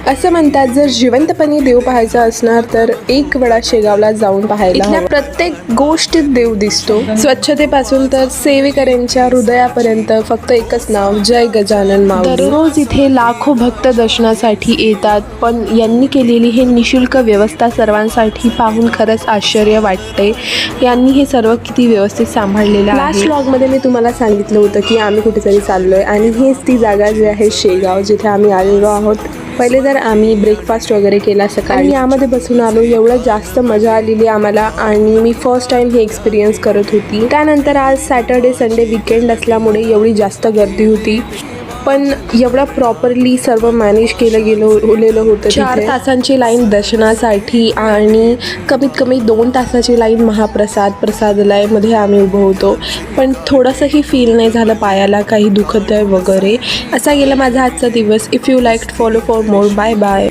असं म्हणतात जर जिवंतपणे देव पाहायचा असणार तर एक वेळा शेगावला जाऊन पाहायला हवं. प्रत्येक गोष्टीत देव दिसतो. स्वच्छतेपासून तर सेवेकऱ्यांच्या हृदयापर्यंत फक्त एकच नाव, जय गजानन माऊली. दररोज इथे लाखो भक्त दर्शनासाठी येतात, पण यांनी केलेली हे निशुल्क व्यवस्था सर्वांसाठी पाहून खरंच आश्चर्य वाटते. यांनी हे सर्व किती व्यवस्थित सांभाळलेलं आहे. लास्ट व्लॉगमध्ये मी तुम्हाला सांगितलं होतं की आम्ही कुठेतरी चाललोय आणि हेच ती जागा जी आहे शेगाव, जिथे आम्ही आलेलो आहोत. पहिले तर आम्ही ब्रेकफास्ट वगैरे केला सकाळी, यामध्ये बसून आलो. एवढं जास्त मजा आलेली आम्हाला आणि मी फर्स्ट टाइम हे एक्सपिरियन्स करत होती. त्यानंतर आज सॅटर्डे संडे वीकेंड असल्यामुळे एवढी जास्त गर्दी होती, पण एवढं प्रॉपरली सर्व मॅनेज केलेलं होतं. 4 तासांची लाईन दर्शनासाठी आणि कमीत कमी 2 तासाची लाईन प्रसादालयामध्ये आम्ही उभं होतो, पण थोडंसंही फील नाही झालं पायाला काही दुखत आहे वगैरे. असा गेला माझा आजचा दिवस. If you like follow for more. Bye bye.